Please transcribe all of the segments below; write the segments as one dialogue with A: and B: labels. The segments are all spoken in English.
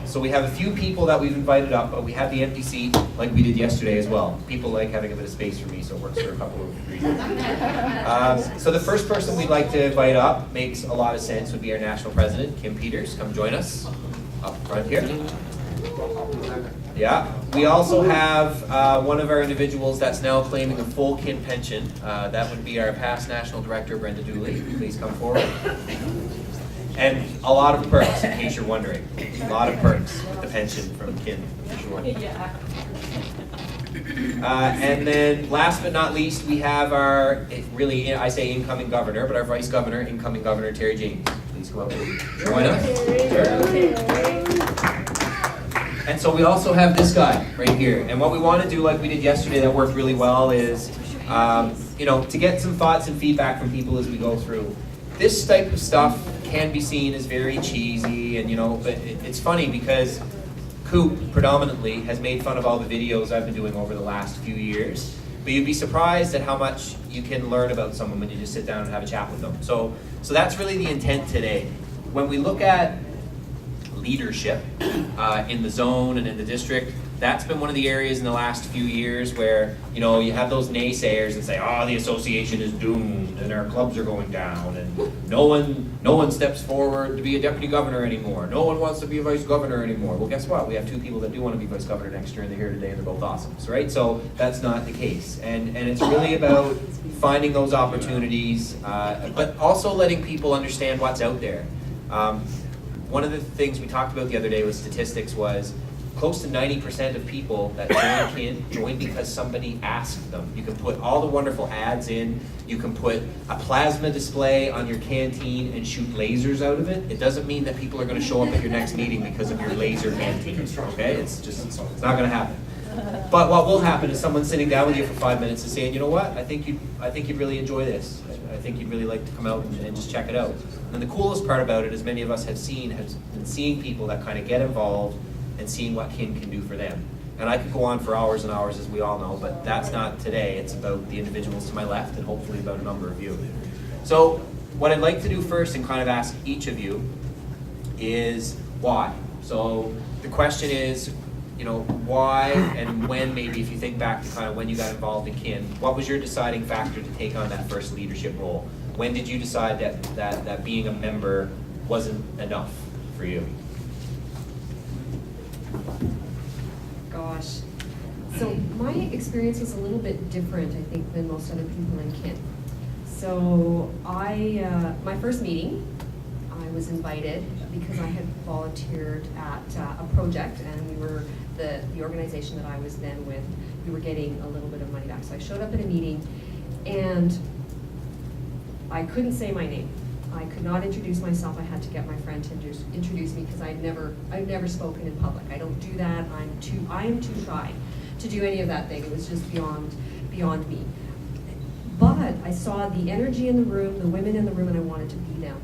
A: So we have a few people that we've invited up, but we have the empty seat like we did yesterday as well. People like having a bit of space for me, so it works for a couple of reasons. So the first person we'd like to invite up, makes a lot of sense, would be our national president, Kim Peters. Come join us up front here. Yeah. We also have one of our individuals that's now claiming a full kin pension. That would be our past national director, Brenda Dooley. Please come forward. And a lot of perks, in case you're wondering. A lot of perks with the pension from kin, in case you're wondering. And then last but not least, we have our, really, I say incoming governor, but our vice governor, incoming governor, Terry James. Please come up and join us. And so we also have this guy right here. And what we want to do, like we did yesterday, that worked really well, is to get some thoughts and feedback from people as we go through. This type of stuff can be seen as very cheesy, and but it's funny because Coop predominantly has made fun of all the videos I've been doing over the last few years. But you'd be surprised at how much you can learn about someone when you just sit down and have a chat with them. So that's really the intent today. When we look at leadership in the zone and in the district, that's been one of the areas in the last few years where you have those naysayers and say, the association is doomed and our clubs are going down and no one steps forward to be a deputy governor anymore. No one wants to be a vice governor anymore. Well, guess what? We have two people that do want to be vice governor next year and they're here today and they're both awesome, right? So that's not the case. And it's really about finding those opportunities, but also letting people understand what's out there. One of the things we talked about the other day with statistics was close to 90% of people that join kin join because somebody asked them. You can put all the wonderful ads in. You can put a plasma display on your canteen and shoot lasers out of it. It doesn't mean that people are going to show up at your next meeting because of your laser canteen. Okay, it's not going to happen. But what will happen is someone sitting down with you for 5 minutes and saying, you know what, I think you'd really enjoy this. I think you'd really like to come out and just check it out. And the coolest part about it, as many of us have been seeing people that kind of get involved and seeing what kin can do for them. And I could go on for hours and hours, as we all know, but that's not today. It's about the individuals to my left and hopefully about a number of you. So what I'd like to do first and kind of ask each of you is why. So the question is, why and when, maybe if you think back to kind of when you got involved in kin, what was your deciding factor to take on that first leadership role? When did you decide that being a member wasn't enough for you?
B: Gosh. So my experience was a little bit different, I think, than most other people in kin. So my first meeting, I was invited because I had volunteered at a project, and we were the organization that I was then with, we were getting a little bit of money back. So I showed up at a meeting, and I couldn't say my name. I could not introduce myself. I had to get my friend to introduce me because I'd never spoken in public. I don't do that. I am too shy to do any of that thing. It was just beyond me. But I saw the energy in the room, the women in the room, and I wanted to be them.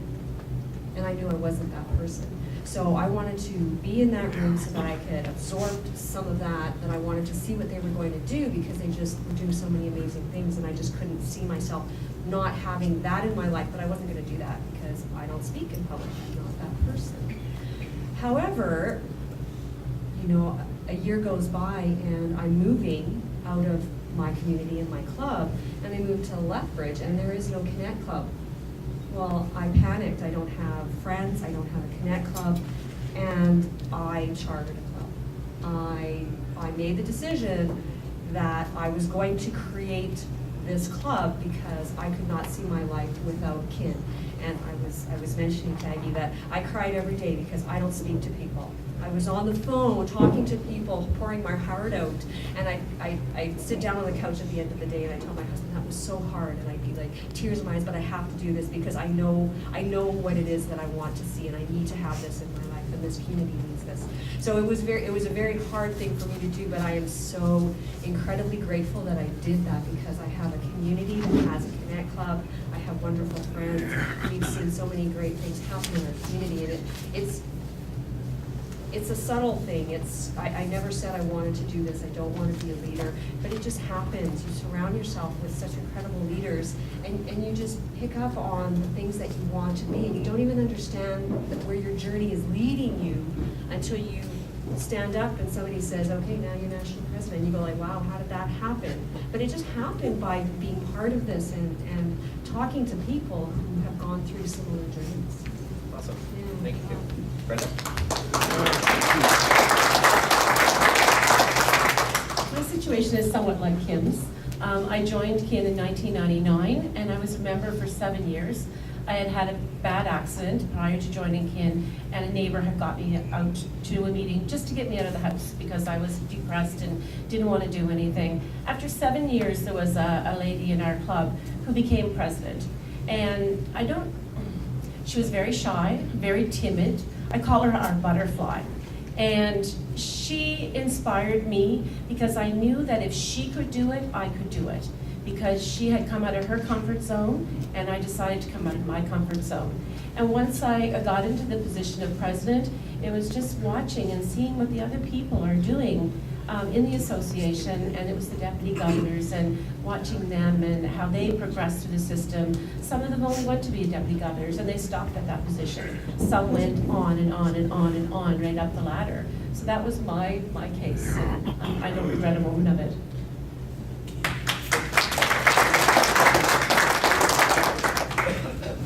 B: And I knew I wasn't that person. So I wanted to be in that room so that I could absorb some of that, and I wanted to see what they were going to do because they just were doing so many amazing things, and I just couldn't see myself not having that in my life, but I wasn't going to do that because I don't speak in public. I'm not that person. However, a year goes by and I'm moving out of my community and my club, and I moved to Lethbridge, and there is no Connect Club. Well, I panicked. I don't have friends. I don't have a Connect Club, and I chartered a club. I made the decision that I was going to create this club because I could not see my life without kin. And I was mentioning to Aggie that I cried every day because I don't speak to people. I was on the phone talking to people, pouring my heart out, and I'd sit down on the couch at the end of the day and I'd tell my husband that was so hard, and I'd be like, tears in my eyes, but I have to do this because I know what it is that I want to see, and I need to have this in my life, and this community needs this. So it was a very hard thing for me to do, but I am so incredibly grateful that I did that because I have a community that has a Connect Club. I have wonderful friends. We've seen so many great things happen in our community, and it's a subtle thing. I never said I wanted to do this. I don't want to be a leader, but it just happens. You surround yourself with such incredible leaders, and you just pick up on the things that you want to be, and you don't even understand where your journey is leading you until you stand up and somebody says, okay, now you're national president, you go like, wow, how did that happen? But it just happened by being part of this and talking to people who have gone through similar journeys.
A: Awesome.
B: Yeah.
A: Thank you. Brenda?
C: My situation is somewhat like Kim's. I joined Kin in 1999, and I was a member for 7 years. I had had a bad accident prior to joining Kin, and a neighbor had got me out to a meeting just to get me out of the house because I was depressed and didn't want to do anything. After 7 years, there was a lady in our club who became president. And she was very shy, very timid. I call her our butterfly. And she inspired me because I knew that if she could do it, I could do it. Because she had come out of her comfort zone, and I decided to come out of my comfort zone. And once I got into the position of president, it was just watching and seeing what the other people are doing in the association, and it was the deputy governors and watching them and how they progressed through the system. Some of them only went to be deputy governors, and they stopped at that position. Some went on and on and on and on right up the ladder. So that was my case, and I don't regret a moment of it.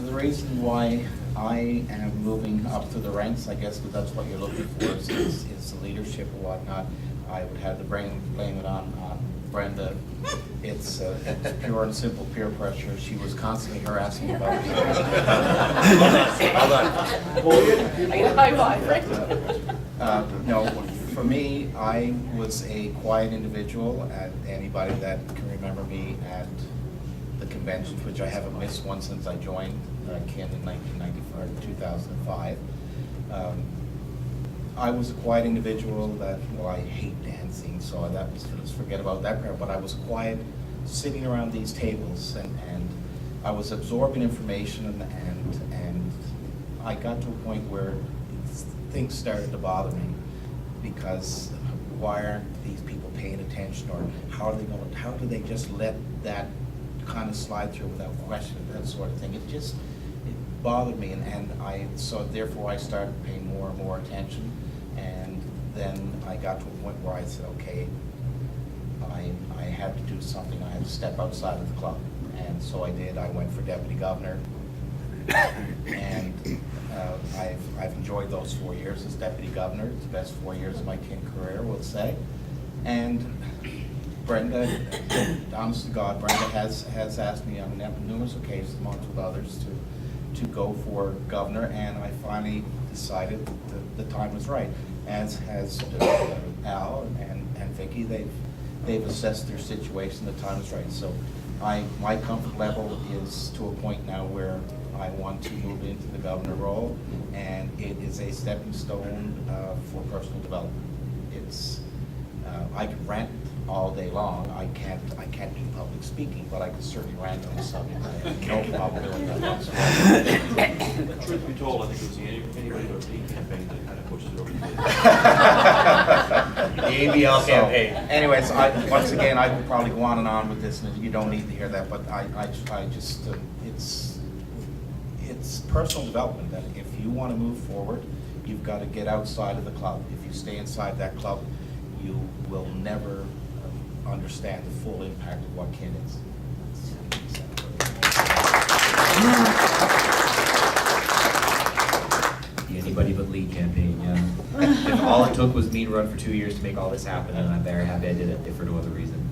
D: The reason why I am moving up to the ranks, I guess, because that's what you're looking for, is the leadership and whatnot. I would have to blame it on Brenda. It's pure and simple peer pressure. She was constantly harassing me about it. Hold on.
C: I get a high five, right?
D: No, for me, I was a quiet individual, and anybody that can remember me at the conventions, which I haven't missed one since I joined Kin in 2005. I was a quiet individual that, well, I hate dancing, so let's forget about that part, but I was quiet sitting around these tables, and I was absorbing information, and I got to a point where things started to bother me, because why aren't these people paying attention, or how do they just let that kind of slide through without question, that sort of thing. It bothered me, so therefore I started paying more and more attention, and then I got to a point where I said, okay, I had to do something. I had to step outside of the club, and so I did. I went for deputy governor, and I've enjoyed those 4 years as deputy governor. It's the best 4 years of my Kin career, we'll say. And Brenda, honest to God, Brenda has asked me on numerous occasions, amongst with others, to go for governor, and I finally decided that the time was right. As has Al and Vicky, they've assessed their situation. The time is right. So my comfort level is to a point now where I want to move into the governor role, and it is a stepping stone for personal development. It's I can rant all day long. I can't do public speaking, but I can certainly rant on the subject. I have no problem doing that whatsoever.
E: But truth be told, I think it was the anybody but me campaign that kind of pushes it over the
A: The ABL campaign.
D: Anyways, once again, I could probably go on and on with this, and you don't need to hear that, but I just, it's personal development, that if you want to move forward, you've got to get outside of the club. If you stay inside that club, you will never understand the full impact of what Kin is.
A: The Anybody But Lee campaign, yeah. If all it took was me to run for 2 years to make all this happen, and I'm very happy I did it, if for no other reason.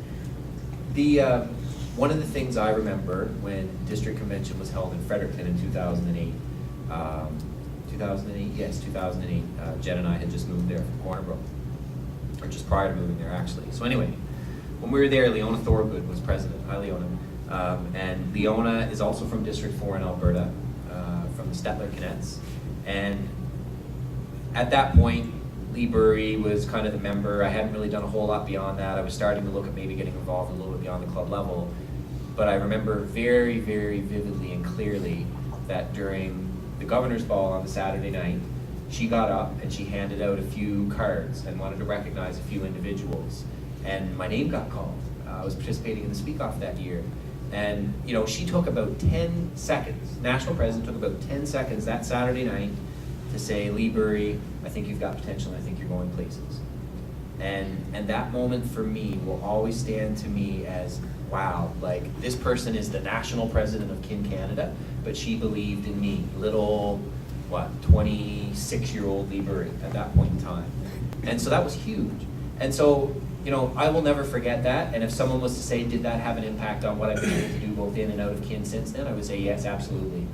A: One of the things I remember when district convention was held in Fredericton in 2008, 2008, Jen and I had just moved there from Corner Brook, or just prior to moving there, actually. So anyway, when we were there, Leona Thorgood was president. Hi, Leona. And Leona is also from District 4 in Alberta, from the Stettler Cadets. And at that point, Lee Burry was kind of the member. I hadn't really done a whole lot beyond that. I was starting to look at maybe getting involved a little bit beyond the club level. But I remember very, very vividly and clearly that during the governor's ball on the Saturday night, she got up and she handed out a few cards and wanted to recognize a few individuals. And my name got called. I was participating in the Speak-Off that year. And, she took about 10 seconds, national president took about 10 seconds that Saturday night to say, Lee Burry, I think you've got potential, and I think you're going places. And that moment for me will always stand to me as, wow, like this person is the national president of Kin Canada, but she believed in me, little, 26-year-old Lee Burry at that point in time. And so that was huge. And so, I will never forget that. And if someone was to say, did that have an impact on what I've been able to do both in and out of Kin since then, I would say yes, absolutely.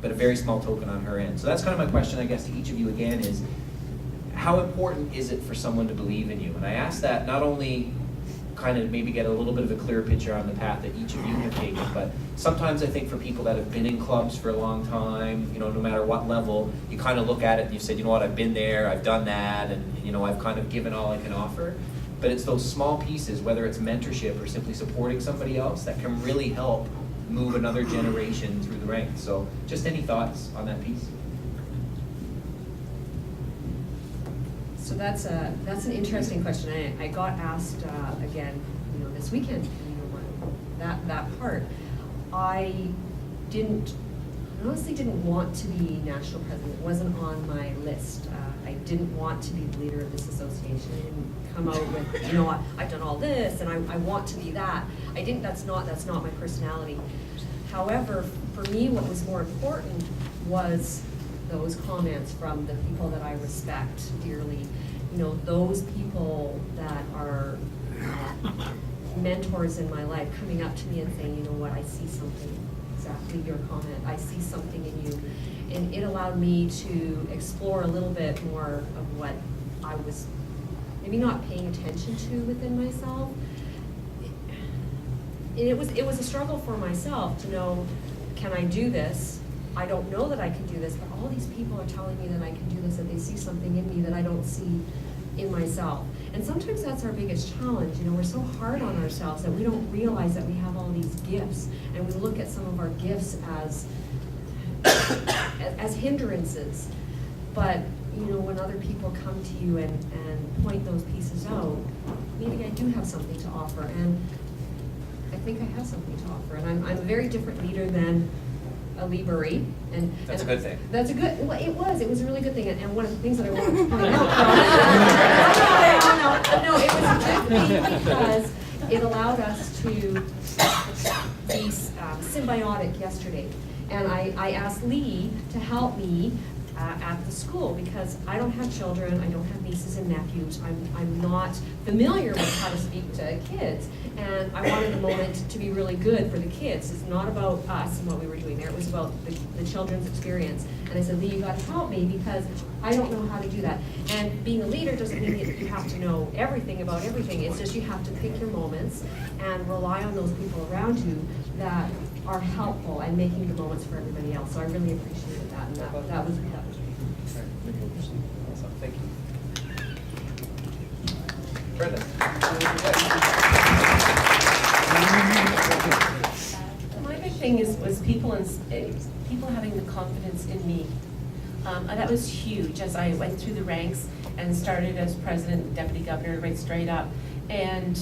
A: But a very small token on her end. So that's kind of my question, I guess, to each of you again is, how important is it for someone to believe in you? And I ask that not only kind of maybe get a little bit of a clearer picture on the path that each of you have taken, but sometimes I think for people that have been in clubs for a long time, no matter what level, you kind of look at it and you say, you know what, I've been there, I've done that, and I've kind of given all I can offer. But it's those small pieces, whether it's mentorship or simply supporting somebody else, that can really help move another generation through the ranks. So just any thoughts on that piece?
B: So that's an interesting question. I got asked again, this weekend, that part. I honestly didn't want to be national president. It wasn't on my list. I didn't want to be the leader of this association. I didn't come out with, I've done all this and I want to be that. I didn't. That's not my personality. However, for me, what was more important was those comments from the people that I respect dearly. Those people that are mentors in my life coming up to me and saying, I see something, exactly your comment, I see something in you. And it allowed me to explore a little bit more of what I was maybe not paying attention to within myself. And it was a struggle for myself to know, can I do this? I don't know that I can do this, but all these people are telling me that I can do this, that they see something in me that I don't see in myself. And sometimes that's our biggest challenge. We're so hard on ourselves that we don't realize that we have all these gifts, and we look at some of our gifts as hindrances. But when other people come to you and point those pieces out, maybe I do have something to offer, and I think I have something to offer. And I'm a very different leader than a Lee Burry, and
A: That's a good thing.
B: That's a good. Well, it was a really good thing, and one of the things that I wanted to point out. No, it was a good thing because it allowed us to be symbiotic yesterday, and I asked Lee to help me at the school because I don't have children, I don't have nieces and nephews, I'm not familiar with how to speak to kids, and I wanted the moment to be really good for the kids. It's not about us and what we were doing there, it was about the children's experience. And I said, Lee, you got to help me because I don't know how to do that. And being a leader doesn't mean that you have to know everything about everything, it's just you have to pick your moments and rely on those people around you that are helpful and making the moments for everybody else. So I really appreciated that, and that was
A: Awesome. Thank you. Brenda.
C: My big thing was people having the confidence in me. And that was huge as I went through the ranks and started as president, deputy governor, right straight up. And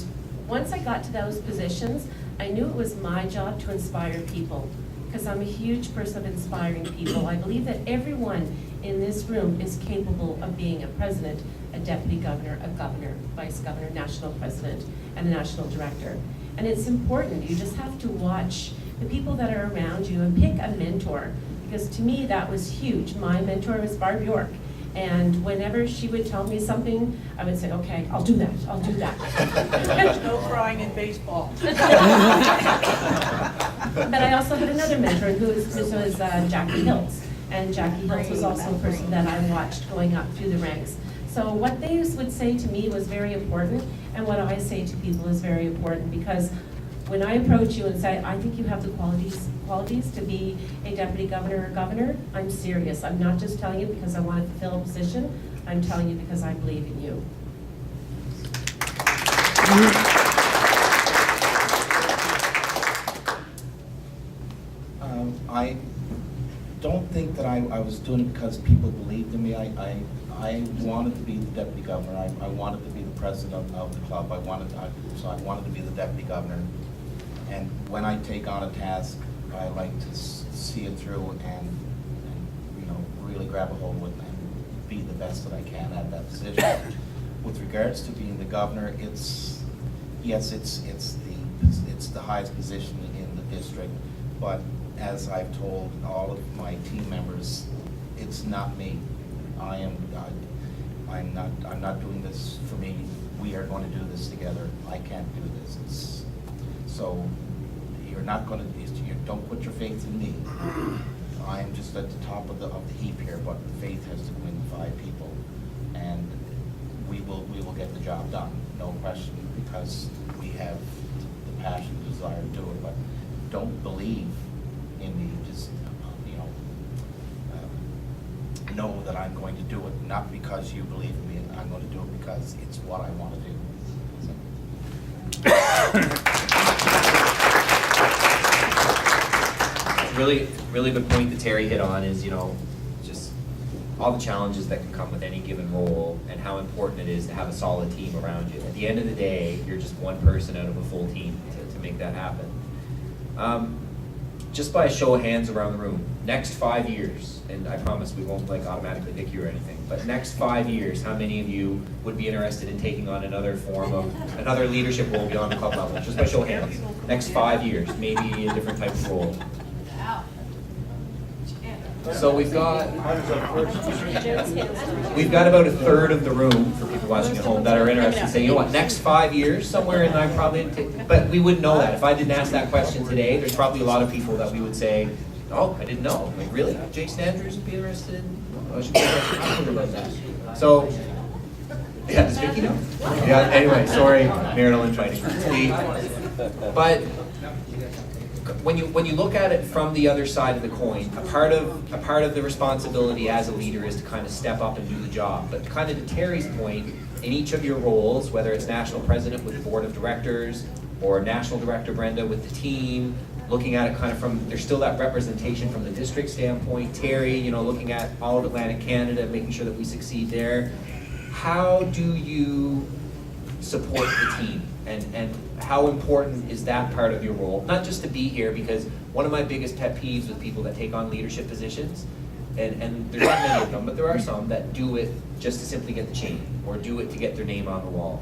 C: once I got to those positions, I knew it was my job to inspire people because I'm a huge person of inspiring people. I believe that everyone in this room is capable of being a president, a deputy governor, a governor, vice governor, national president, and a national director. And it's important. You just have to watch the people that are around you and pick a mentor, because to me that was huge. My mentor was Barb York. And whenever she would tell me something, I would say, okay, I'll do that, I'll do that.
F: No crying in baseball.
C: But I also had another mentor who was Jackie Hiltz. And Jackie Hiltz was also a person that I watched going up through the ranks. So what they would say to me was very important, and what I say to people is very important, because when I approach you and say, I think you have the qualities to be a deputy governor or governor, I'm serious. I'm not just telling you because I want to fulfill a position, I'm telling you because I believe in you.
D: I don't think that I was doing it because people believed in me. I wanted to be the deputy governor. I wanted to be the president of the club. So I wanted to be the deputy governor. And when I take on a task, I like to see it through and really grab a hold of it and be the best that I can at that position. With regards to being the governor, it's the highest position in the district, but as I've told all of my team members, it's not me. I'm not doing this for me. We are going to do this together. I can't do this. So you're not going to. You don't put your faith in me. I am just at the top of the heap here, but faith has to win 5 people, and we will get the job done, no question, because we have the passion, the desire to do it. But don't believe in me. Just know that I'm going to do it, not because you believe in me. I'm going to do it because it's what I want to do.
A: Really good point that Terry hit on is, just all the challenges that can come with any given role and how important it is to have a solid team around you. At the end of the day, you're just one person out of a full team to make that happen. Just by a show of hands around the room, next 5 years, and I promise we won't automatically pick you or anything, but next 5 years, how many of you would be interested in taking on another leadership role beyond the club level? Just by show of hands. Next 5 years, maybe a different type of role. So we've got about a third of the room for people watching at home that are interested in saying, you know what, next 5 years, somewhere in I'm probably, but we wouldn't know that. If I didn't ask that question today, there's probably a lot of people that we would say, oh, I didn't know. Like, really? Jason Andrews would be interested? Oh, I should be interested. I don't know about that. So, yeah, does Vicky know? Yeah, anyway, sorry, marital infighting. But when you look at it from the other side of the coin, a part of the responsibility as a leader is to kind of step up and do the job. But kind of to Terry's point, in each of your roles, whether it's national president with the board of directors or national director Brenda with the team, looking at it kind of from, there's still that representation from the district standpoint. Terry, looking at all of Atlantic Canada, making sure that we succeed there. How do you support the team? And how important is that part of your role? Not just to be here, because one of my biggest pet peeves with people that take on leadership positions, and there's not many of them, but there are some that do it just to simply get the chain, or do it to get their name on the wall.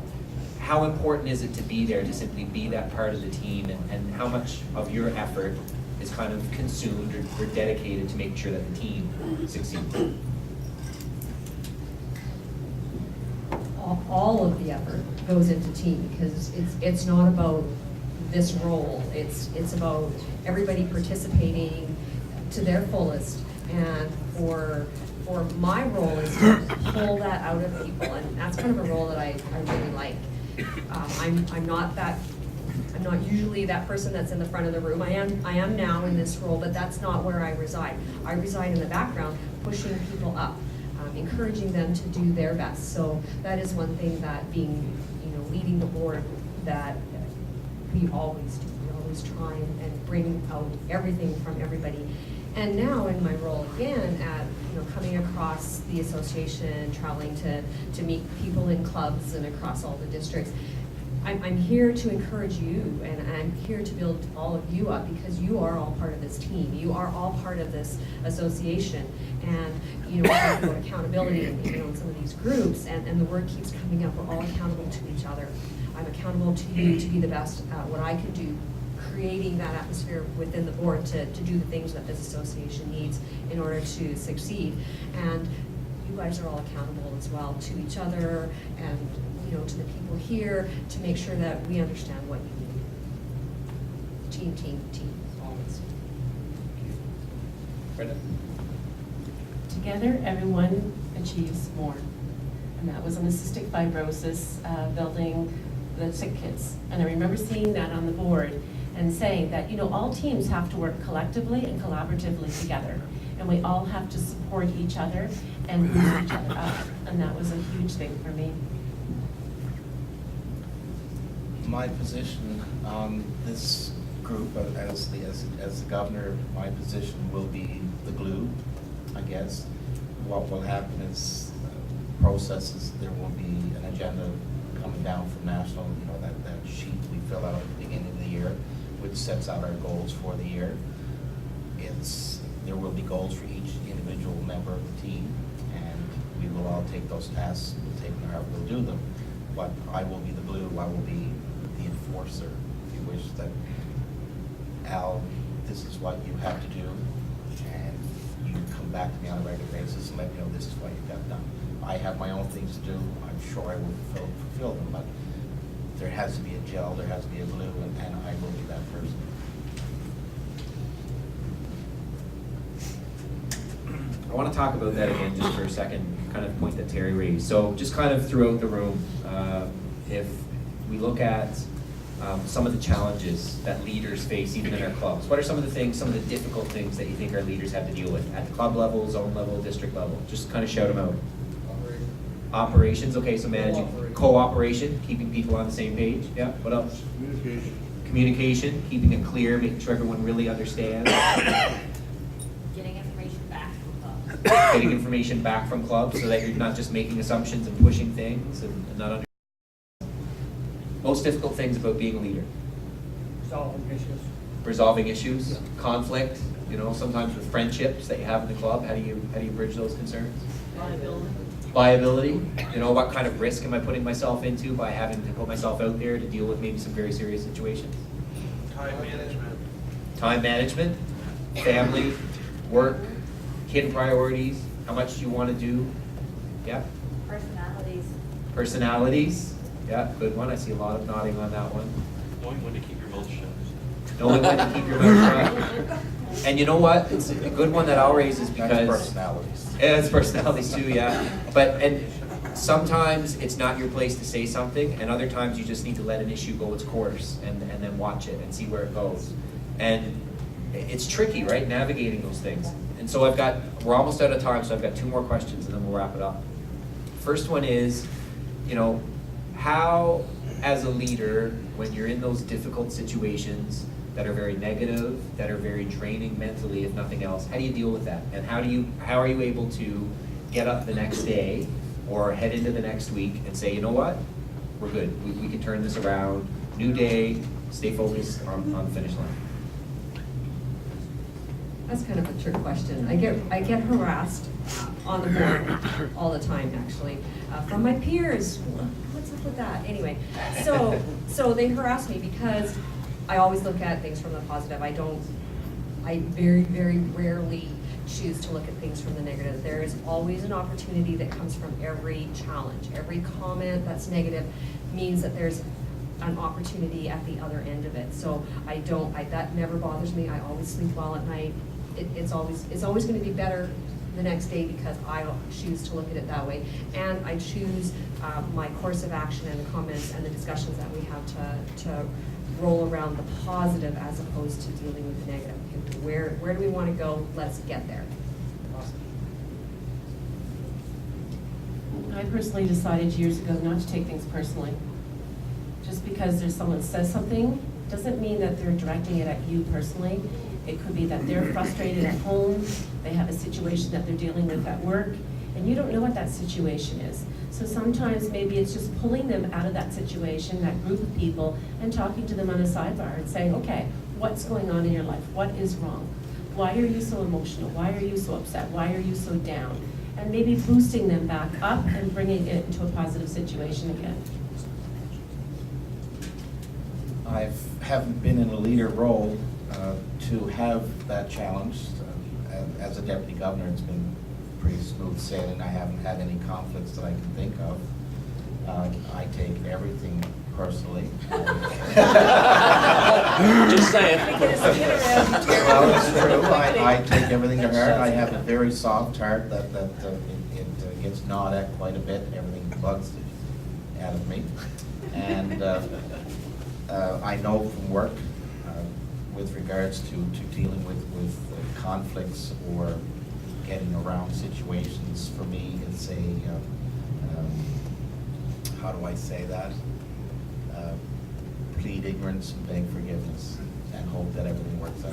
A: How important is it to be there, to simply be that part of the team, and how much of your effort is kind of consumed or dedicated to making sure that the team succeeds?
B: All of the effort goes into team, because it's not about this role. It's about everybody participating to their fullest, and for my role is to pull that out of people, and that's kind of a role that I really like. I'm not usually that person that's in the front of the room. I am now in this role, but that's not where I reside. I reside in the background, pushing people up, encouraging them to do their best. So that is one thing that leading the board that we always do. We always try and bring out everything from everybody. And now in my role again at coming across the association, traveling to meet people in clubs and across all the districts, I'm here to encourage you, and I'm here to build all of you up, because you are all part of this team. You are all part of this association. And we talk about accountability in some of these groups, and the word keeps coming up. We're all accountable to each other. I'm accountable to you to be the best at what I can do, creating that atmosphere within the board to do the things that this association needs in order to succeed. And you guys are all accountable as well to each other, and to the people here, to make sure that we understand what you need. Team, always.
A: Brenda?
C: Together, everyone achieves more. And that was on the cystic fibrosis building the sick kids. And I remember seeing that on the board and saying that, all teams have to work collectively and collaboratively together. And we all have to support each other and boost each other up. And that was a huge thing for me.
D: My position on this group as the governor, my position will be the glue, I guess. What will happen is processes. There will be an agenda coming down from national. That sheet we fill out at the beginning of the year, which sets out our goals for the year. there will be goals for each individual member of the team, and we will all take those tasks, we'll take them, we'll do them. But I will be the glue, I will be the enforcer, if you wish, that, Al, this is what you have to do, and you come back to me on a regular basis and let me know this is what you got done. I have my own things to do, I'm sure I will fulfill them, but there has to be a gel, there has to be a glue, and I will be that person.
A: I want to talk about that again just for a second, kind of point that Terry raised. So just kind of throughout the room, if we look at some of the challenges that leaders face even in our clubs, what are some of the things, some of the difficult things that you think our leaders have to deal with at the club level, zone level, district level? Just kind of shout them out. Operations, okay, so managing cooperation, keeping people on the same page. Yeah, what else? Communication, keeping it clear, making sure everyone really understands.
F: Getting information back from clubs.
A: Getting information back from clubs so that you're not just making assumptions and pushing things and not understanding. Most difficult things about being a leader. Resolving issues, conflict, sometimes with friendships that you have in the club. How do you bridge those concerns? Liability, what kind of risk am I putting myself into by having to put myself out there to deal with maybe some very serious situations? Time management, family, work, kid priorities, how much do you want to do? Yeah. Personalities, yeah, good one. I see a lot of nodding on that one.
E: Knowing when to keep your mouth shut.
A: Knowing when to keep your mouth shut. And you know what? It's a good one that I'll raise is because...
D: That's personalities.
A: Yeah, it's personalities too, yeah. And sometimes it's not your place to say something, and other times you just need to let an issue go its course and then watch it and see where it goes. And it's tricky, right, navigating those things. And so we're almost out of time, so I've got 2 more questions and then we'll wrap it up. First one is, how, as a leader, when you're in those difficult situations that are very negative, that are very draining mentally, if nothing else, how do you deal with that? And how are you able to get up the next day or head into the next week and say, you know what, we're good, we can turn this around, new day, stay focused on the finish line?
B: That's kind of a trick question. I get harassed on the board all the time, actually, from my peers. What's up with that? Anyway, so they harass me because I always look at things from the positive. I very, very rarely choose to look at things from the negative. There is always an opportunity that comes from every challenge. Every comment that's negative means that there's an opportunity at the other end of it. So that never bothers me. I always sleep well at night. It's always going to be better the next day because I choose to look at it that way. And I choose my course of action and the comments and the discussions that we have to roll around the positive as opposed to dealing with the negative. Where do we want to go? Let's get there.
C: I personally decided years ago not to take things personally. Just because someone says something doesn't mean that they're directing it at you personally. It could be that they're frustrated at home, they have a situation that they're dealing with at work, and you don't know what that situation is. So sometimes maybe it's just pulling them out of that situation, that group of people, and talking to them on a sidebar and saying, okay, what's going on in your life? What is wrong? Why are you so emotional? Why are you so upset? Why are you so down? And maybe boosting them back up and bringing it into a positive situation again.
D: I haven't been in a leader role to have that challenge. As a deputy governor, it's been pretty smooth sailing. I haven't had any conflicts that I can think of. I take everything personally.
E: Just saying.
D: Well, it's true. I take everything to heart. I have a very soft heart that it gets gnawed at quite a bit. Everything bugs out of me. And I know from work, with regards to dealing with conflicts or getting around situations, for me, it's how do I say that? Plead ignorance and beg forgiveness and hope that everything works out.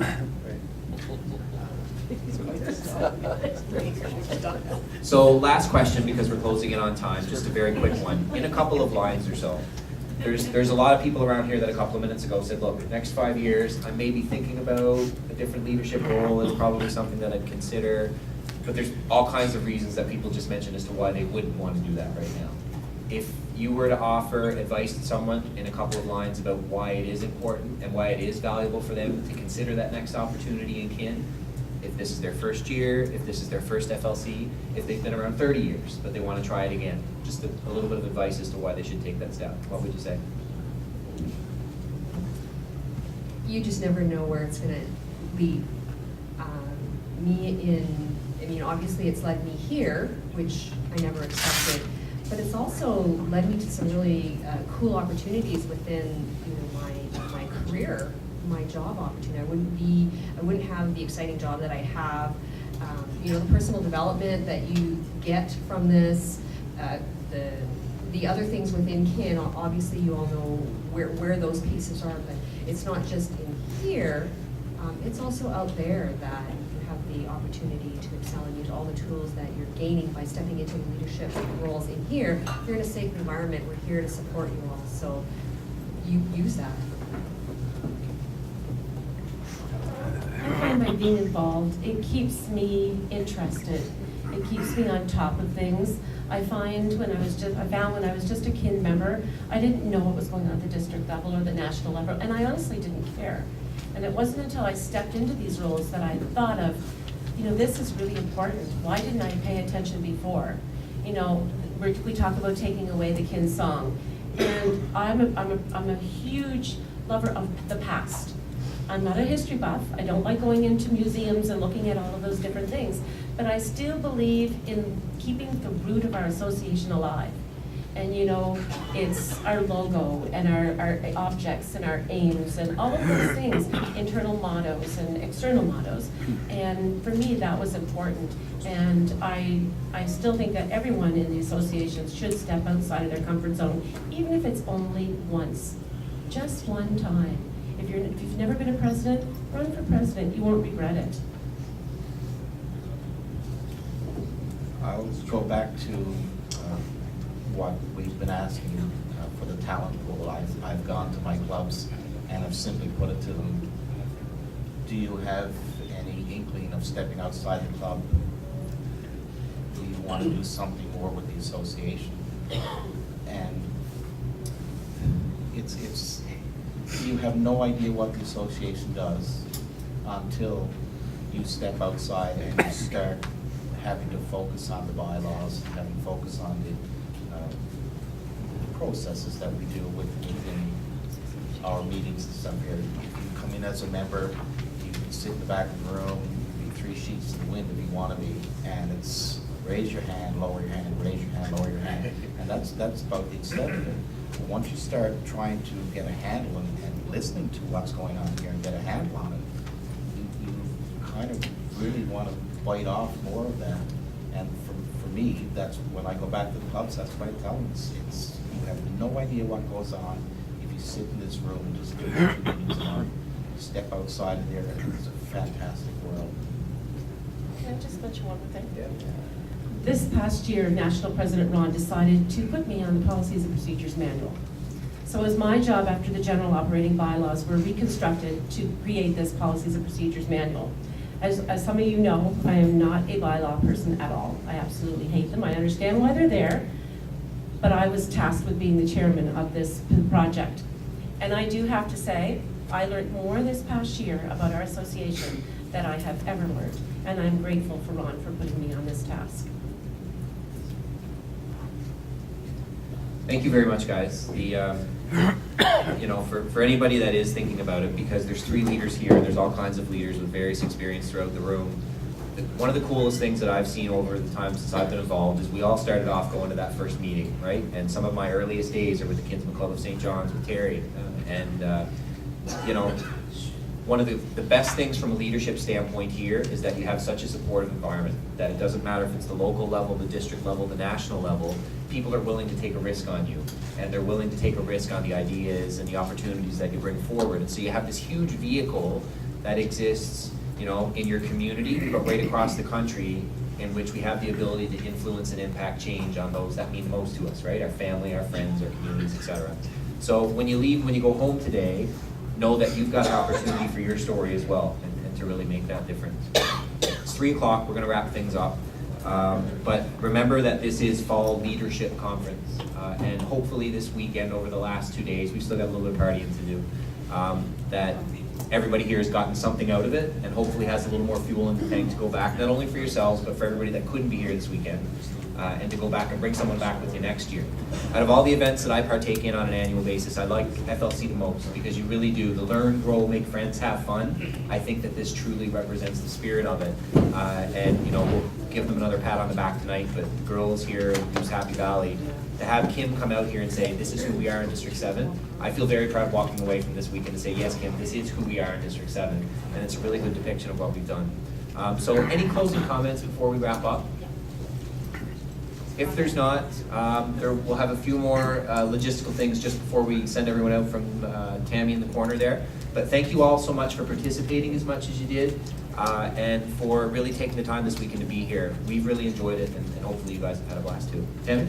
A: So last question, because we're closing in on time, just a very quick one. In a couple of lines or so, there's a lot of people around here that a couple of minutes ago said, look, next 5 years, I may be thinking about a different leadership role, it's probably something that I'd consider, but there's all kinds of reasons that people just mentioned as to why they wouldn't want to do that right now. If you were to offer advice to someone in a couple of lines about why it is important and why it is valuable for them to consider that next opportunity in kin, if this is their first year, if this is their first FLC, if they've been around 30 years, but they want to try it again, just a little bit of advice as to why they should take that step, what would you say?
B: You just never know where it's gonna lead. Obviously it's led me here, which I never expected, but it's also led me to some really cool opportunities within my career, my job opportunity. I wouldn't have the exciting job that I have. The personal development that you get from this, the other things within kin. Obviously, you all know where those pieces are, but it's not just in here. It's also out there that you have the opportunity to excel and use all the tools that you're gaining by stepping into leadership roles in here. You're in a safe environment. We're here to support you all, so you use that.
C: I find by being involved, it keeps me interested. It keeps me on top of things. I found when I was just a kin member, I didn't know what was going on at the district level or the national level, and I honestly didn't care. And it wasn't until I stepped into these roles that I thought of, this is really important. Why didn't I pay attention before? We talk about taking away the kin song, and I'm a huge lover of the past. I'm not a history buff. I don't like going into museums and looking at all of those different things, but I still believe in keeping the root of our association alive. And it's our logo and our objects and our aims and all of those things, internal mottos and external mottos. And for me, that was important. And I still think that everyone in the associations should step outside of their comfort zone, even if it's only once, just one time. If you've never been a president, run for president. You won't regret it.
D: I'll go back to what we've been asking for the talent pool. I've gone to my clubs and I've simply put it to them, do you have any inkling of stepping outside the club? Do you want to do something more with the association? And it's you have no idea what the association does until you step outside and you start having to focus on the bylaws, having to focus on the processes that we do within our meetings and stuff here. If you come in as a member, you can sit in the back of the room, you can be 3 sheets to the wind if you want to be, and it's raise your hand, lower your hand, raise your hand, lower your hand, and that's about the extent of it. But once you start trying to get a handle and listening to what's going on here and get a handle on it, you kind of really want to bite off more of that. And for me, that's when I go back to the clubs, that's what I tell them. It's you have no idea what goes on if you sit in this room and just do what your meetings are. Step outside of there, and it's a fantastic world.
C: Can I just mention one more thing?
D: Yeah.
C: This past year, National President Ron decided to put me on the Policies and Procedures Manual. So it was my job after the general operating bylaws were reconstructed to create this Policies and Procedures Manual. As some of you know, I am not a bylaw person at all. I absolutely hate them. I understand why they're there, but I was tasked with being the chairman of this project. And I do have to say, I learned more this past year about our association than I have ever learned. And I'm grateful for Ron for putting me on this task.
A: Thank you very much, guys. For anybody that is thinking about it, because there's 3 leaders here, and there's all kinds of leaders with various experience throughout the room. One of the coolest things that I've seen over the time since I've been involved is we all started off going to that first meeting, right? And some of my earliest days are with the Kinsman Club of St. John's with Terry. One of the best things from a leadership standpoint here is that you have such a supportive environment, that it doesn't matter if it's the local level, the district level, the national level, people are willing to take a risk on you, and they're willing to take a risk on the ideas and the opportunities that you bring forward. And so you have this huge vehicle that exists, in your community, but right across the country, in which we have the ability to influence and impact change on those that mean most to us, right? Our family, our friends, our communities, etc. So when you leave, when you go home today, know that you've got an opportunity for your story as well, and to really make that difference. It's 3 o'clock, we're gonna wrap things up. But remember that this is Fall Leadership Conference, and hopefully this weekend, over the last 2 days, we've still got a little bit of partying to do, that everybody here has gotten something out of it, and hopefully has a little more fuel in the tank to go back, not only for yourselves, but for everybody that couldn't be here this weekend, and to go back and bring someone back with you next year. Out of all the events that I partake in on an annual basis, I like FLC the most, because you really do, the learn, grow, make friends, have fun. I think that this truly represents the spirit of it, and you know, we'll give them another pat on the back tonight, but the girls here at Goose Happy Valley, to have Kim come out here and say, this is who we are in District 7, I feel very proud walking away from this weekend to say, yes, Kim, this is who we are in District 7, and it's a really good depiction of what we've done. So any closing comments before we wrap up? If there's not, we'll have a few more logistical things just before we send everyone out from Tammy in the corner there. But thank you all so much for participating as much as you did, and for really taking the time this weekend to be here. We've really enjoyed it, and hopefully you guys have had a blast too. Tammy?